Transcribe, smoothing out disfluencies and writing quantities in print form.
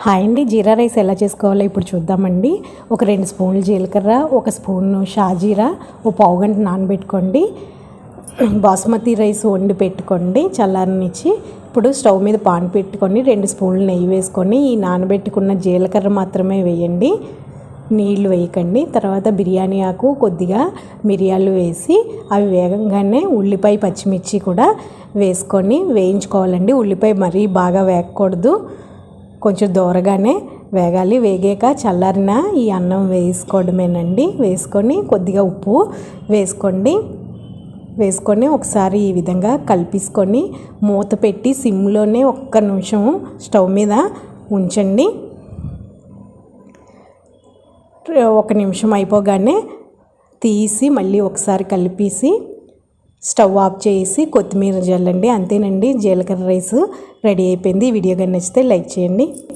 Hi అండి, జీరా rice ఎలా చేసుకోవాలో ఇప్పుడు చూద్దామండి. ఒక 2 స్పూన్లు జీలకర్ర, 1 స్పూను షాజీరా, ఓ పావు గంట నానబెట్టుకోండి. బాస్మతి రైస్ వండి పెట్టుకోండి చల్లారనిచ్చి. ఇప్పుడు స్టవ్ మీద పాన్ పెట్టుకొని 2 స్పూన్లు నెయ్యి వేసుకొని ఈ నానబెట్టుకున్న జీలకర్ర మాత్రమే వేయండి, నీళ్లు వేయకండి. తర్వాత బిర్యానీ ఆకు, కొద్దిగా మిరియాలు వేసి అవి వేగంగానే ఉల్లిపాయ పచ్చిమిర్చి కూడా వేసుకొని వేయించుకోవాలండి. ఉల్లిపాయ మరీ బాగా వేగకూడదు, కొంచెం దూరగానే వేగాలి. వేగాక చల్లారిన ఈ అన్నం వేసుకోవడమేనండి. వేసుకొని కొద్దిగా ఉప్పు వేసుకొని ఒకసారి ఈ విధంగా కలిపేసుకొని మూత పెట్టి సిమ్లోనే 1 నిమిషం స్టవ్ మీద ఉంచండి. 1 నిమిషం అయిపోగానే తీసి మళ్ళీ ఒకసారి కలిపేసి స్టవ్ ఆఫ్ చేసి కొత్తిమీర జల్లండి. అంతేనండి, జీలకర్ర రైస్ రెడీ అయిపోయింది. ఈ వీడియో కానీ నచ్చితే లైక్ చేయండి.